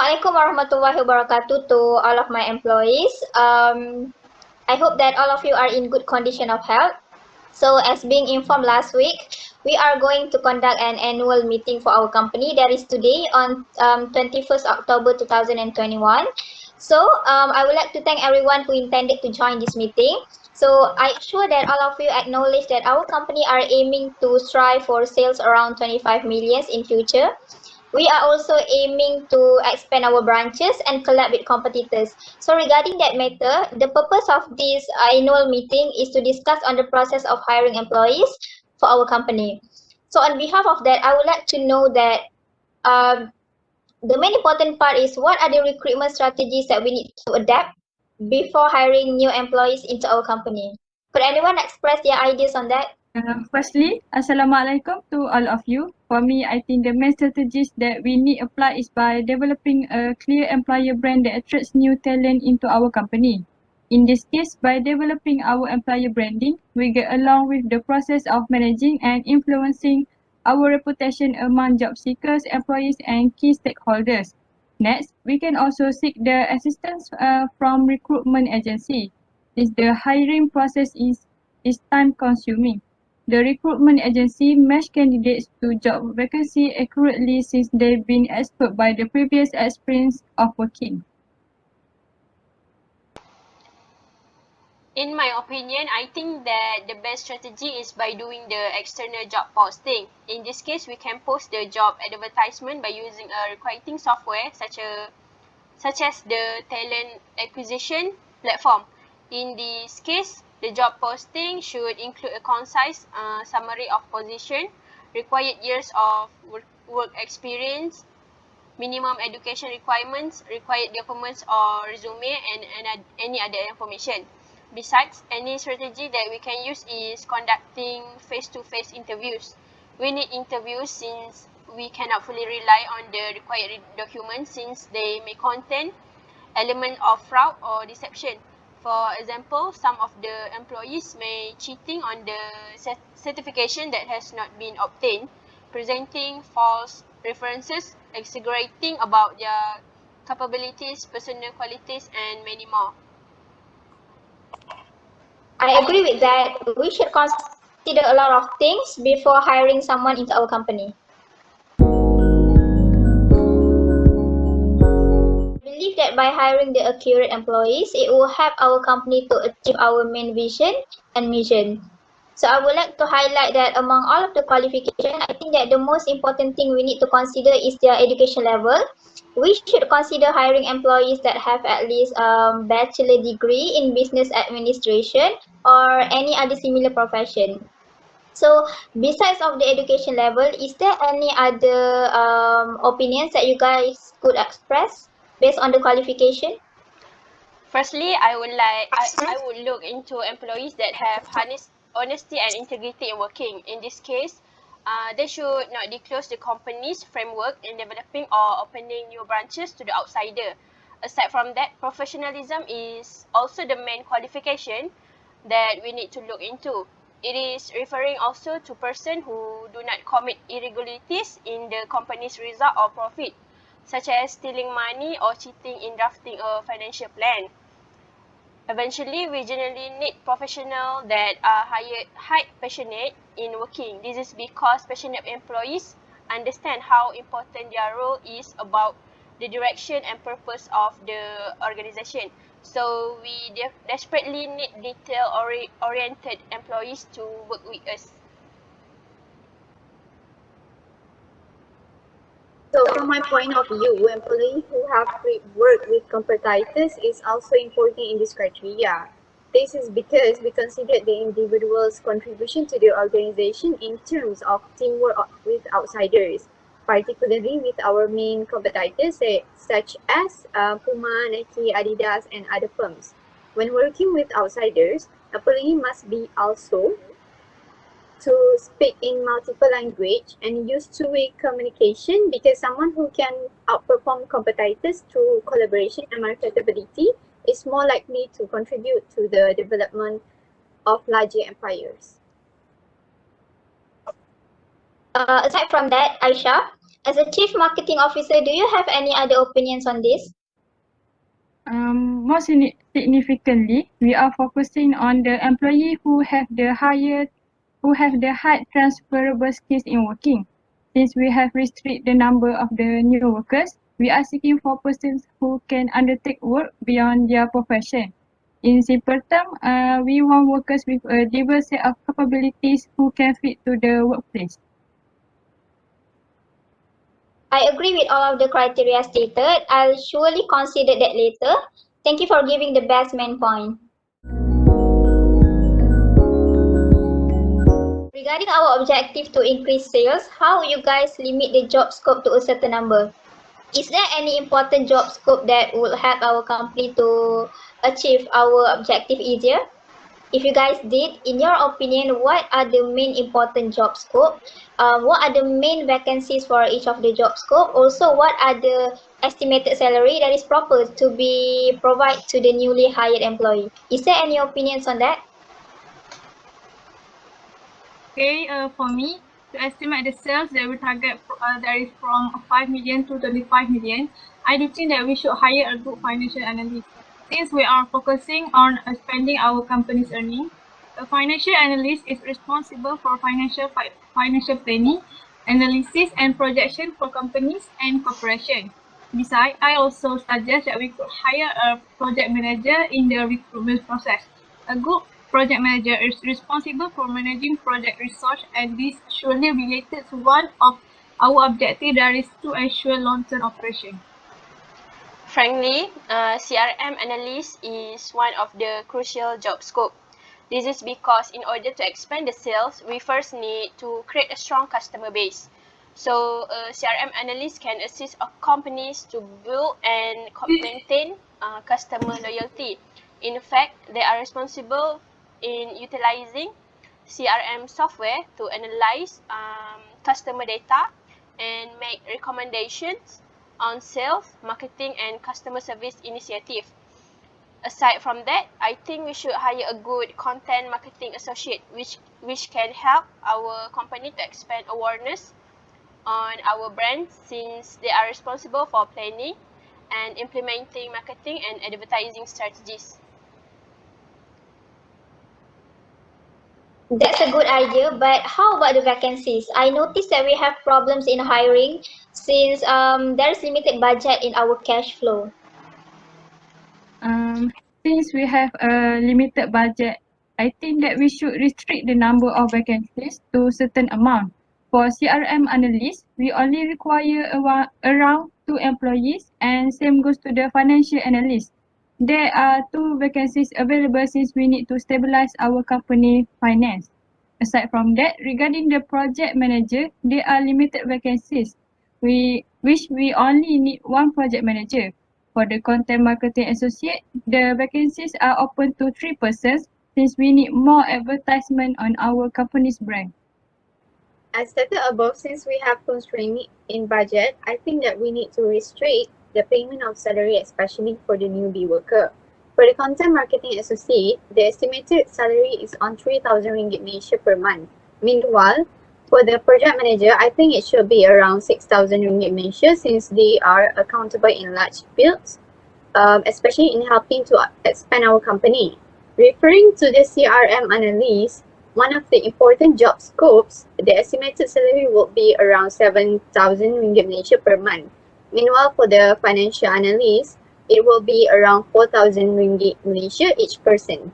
Assalamualaikum warahmatullahi wabarakatuh to all of my employees. I hope that all of you are in good condition of health. So as being informed last week, we are going to conduct an annual meeting for our company. That is today on 21st October 2021. So I would like to thank everyone who intended to join this meeting. So I'm sure that all of you acknowledge that our company are aiming to strive for sales around 25 millions in future. We are also aiming to expand our branches and collab with competitors. So regarding that matter, the purpose of this annual meeting is to discuss on the process of hiring employees for our company. So on behalf of that, I would like to know that the main important part is what are the recruitment strategies that we need to adapt before hiring new employees into our company. Could anyone express their ideas on that? Firstly, Assalamualaikum to all of you. For me, I think the main strategies that we need apply is by developing a clear employer brand that attracts new talent into our company. In this case, by developing our employer branding, we get along with the process of managing and influencing our reputation among job seekers, employees, and key stakeholders. Next, we can also seek the assistance from recruitment agency. The hiring process is time consuming. The recruitment agency match candidates to job vacancy accurately since they've been exposed by the previous experience of working. In my opinion, I think that the best strategy is by doing the external job posting. In this case, we can post the job advertisement by using a recruiting software such as the talent acquisition platform. In this case, the job posting should include a concise summary of position, required years of work experience, minimum education requirements, required documents or resume, and any other information. Besides, any strategy that we can use is conducting face-to-face interviews. We need interviews since we cannot fully rely on the required documents since they may contain element of fraud or deception. For example, some of the employees may cheating on the certification that has not been obtained, presenting false references, exaggerating about their capabilities, personal qualities, and many more. I agree with that. We should consider a lot of things before hiring someone into our company. I believe that by hiring the accurate employees, it will help our company to achieve our main vision and mission. So I would like to highlight that among all of the qualifications, I think that the most important thing we need to consider is their education level. We should consider hiring employees that have at least a bachelor degree in business administration or any other similar profession. So besides of the education level, is there any other opinions that you guys could express based on the qualification? Firstly, I would look into employees that have honesty and integrity in working. In this case, they should not disclose the company's framework in developing or opening new branches to the outsider. Aside from that, professionalism is also the main qualification that we need to look into. It is referring also to persons who do not commit irregularities in the company's result or profit, such as stealing money or cheating in drafting a financial plan. Eventually, we generally need professionals that are high passionate in working. This is because passionate employees understand how important their role is about the direction and purpose of the organization. So we desperately need detail-oriented employees to work with us. So from my point of view, employees who have worked with competitors is also important in this criteria. This is because we consider the individual's contribution to the organization in terms of teamwork with outsiders, particularly with our main competitors such as Puma, Nike, Adidas, and other firms. When working with outsiders, employee must be also to speak in multiple language and use two-way communication, because someone who can outperform competitors through collaboration and marketability is more likely to contribute to the development of larger empires. Aside from that, Aisyah, As a Chief Marketing Officer, do you have any other opinions on this? More significantly, we are focusing on the employee who have the high transferable skills in working. Since we have restricted the number of the new workers, we are seeking for persons who can undertake work beyond their profession. In simple terms, we want workers with a diverse set of capabilities who can fit to the workplace. I agree with all of the criteria stated. I'll surely consider that later. Thank you for giving the best main point. Regarding our objective to increase sales, how you guys limit the job scope to a certain number? Is there any important job scope that will help our company to achieve our objective easier? If you guys did, in your opinion, what are the main important job scope? What are the main vacancies for each of the job scope? Also, what are the estimated salary that is proper to be provided to the newly hired employee? Is there any opinions on that? Okay, for me, to estimate the sales that we target that is from 5 million to 25 million, I do think that we should hire a good financial analyst. Since we are focusing on expanding our company's earnings, a financial analyst is responsible for financial planning, analysis and projection for companies and corporations. Besides, I also suggest that we could hire a project manager in the recruitment process. A good project manager is responsible for managing project resource, and this surely related to one of our objectives, that is to ensure long-term operation. Frankly, CRM analyst is one of the crucial job scope. This is because in order to expand the sales, we first need to create a strong customer base. So, CRM analyst can assist companies to build and maintain customer loyalty. In fact, they are responsible in utilizing CRM software to analyze customer data and make recommendations on sales, marketing, and customer service initiative. Aside from that, I think we should hire a good content marketing associate which can help our company to expand awareness on our brand, since they are responsible for planning and implementing marketing and advertising strategies. That's a good idea, but how about the vacancies? I noticed that we have problems in hiring since there is limited budget in our cash flow. Since we have a limited budget, I think that we should restrict the number of vacancies to a certain amount. For CRM analysts, we only require around 2 employees, and same goes to the financial analyst. There are 2 vacancies available since we need to stabilize our company finance. Aside from that, regarding the project manager, there are limited vacancies, which we only need 1 project manager. For the content marketing associate, the vacancies are open to 3 persons since we need more advertisement on our company's brand. As stated above, since we have constraint in budget, I think that we need to restrict the payment of salary, especially for the newbie worker. For the content marketing associate, the estimated salary is on 3,000 ringgit Malaysia per month. Meanwhile, for the project manager, I think it should be around 6,000 ringgit Malaysia, since they are accountable in large fields, especially in helping to expand our company. Referring to the CRM analyst, one of the important job scopes, the estimated salary will be around 7,000 ringgit Malaysia per month. Meanwhile, for the financial analyst, it will be around 4,000 ringgit Malaysia each person.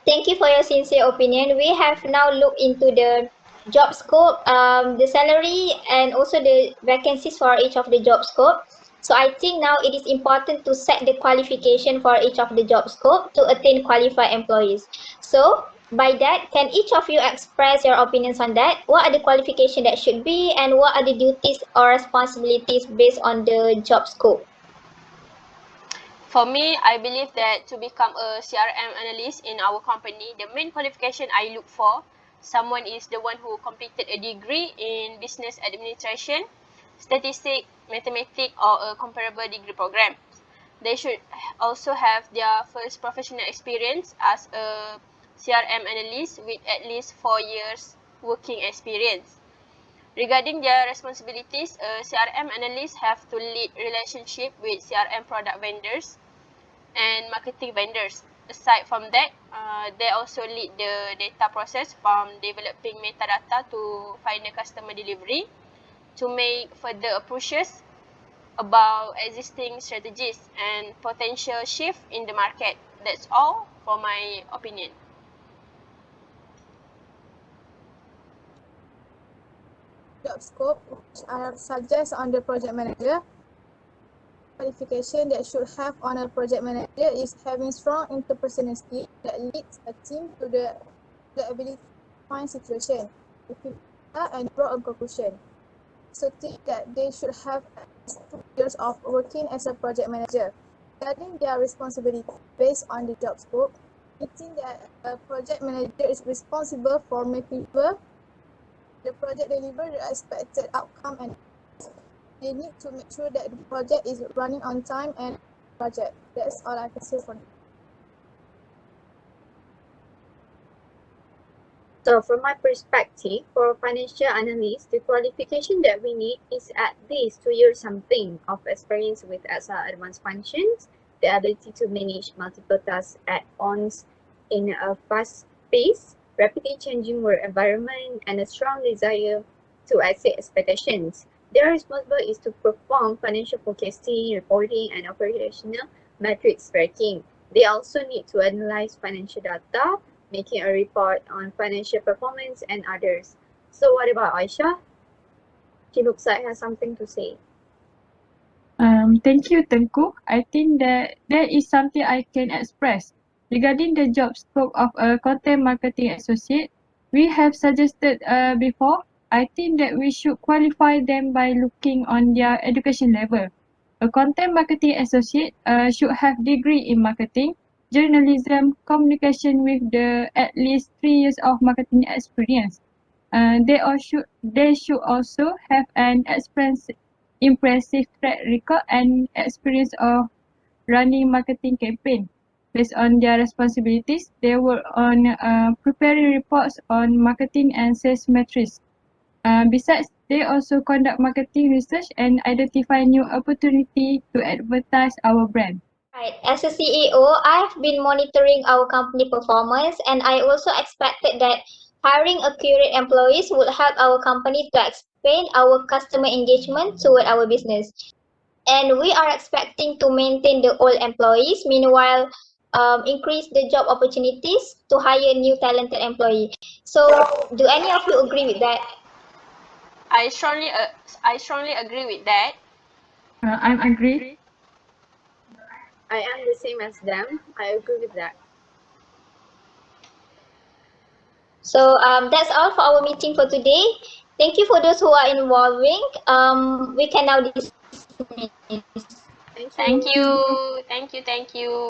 Thank you for your sincere opinion. We have now looked into the job scope, the salary, and also the vacancies for each of the job scope. So I think now it is important to set the qualification for each of the job scope to attain qualified employees. So by that, can each of you express your opinions on that? What are the qualifications that should be, and what are the duties or responsibilities based on the job scope? For me, I believe that to become a CRM analyst in our company, the main qualification I look for, someone is the one who completed a degree in business administration, statistics, mathematics, or a comparable degree program. They should also have their first professional experience as a CRM analysts with at least 4 years working experience. Regarding their responsibilities, CRM analysts have to lead relationship with CRM product vendors and marketing vendors. Aside from that, they also lead the data process from developing metadata to final customer delivery to make further approaches about existing strategies and potential shift in the market. That's all for my opinion. Job scope, which are suggest on the project manager. Qualification that should have on a project manager is having strong interpersonal skills that leads a team to the ability to find situation, and draw a conclusion. So think that they should have at least 2 years of working as a project manager. Regarding their responsibility based on the job scope, we think that a project manager is responsible for making sure the project deliver the expected outcome, and they need to make sure that the project is running on time and budget. That's all I can say for now. So from my perspective, for financial analysts, the qualification that we need is at least 2 years something of experience with Excel advanced functions, the ability to manage multiple tasks at once in a fast-paced, rapidly changing work environment, and a strong desire to exceed expectations. Their responsibility is to perform financial forecasting, reporting, and operational metrics tracking. They also need to analyze financial data, making a report on financial performance and others. So what about Aisyah? She looks like has something to say. Thank you, Tengku. I think that there is something I can express. Regarding the job scope of a content marketing associate, we have suggested before. I think that we should qualify them by looking on their education level. A content marketing associate should have degree in marketing, journalism, communication with at least 3 years of marketing experience. They should also have an impressive track record and experience of running marketing campaign. Based on their responsibilities, they work on preparing reports on marketing and sales metrics. Besides, they also conduct marketing research and identify new opportunity to advertise our brand. Right. As a CEO, I've been monitoring our company performance, and I also expected that hiring accurate employees would help our company to expand our customer engagement toward our business. And we are expecting to maintain the old employees, meanwhile, increase the job opportunities to hire new talented employees. So, do any of you agree with that? I strongly agree with that. I agree. I am the same as them. I agree with that. So that's all for our meeting for today. Thank you for those who are involving. We can now dismiss. Thank you.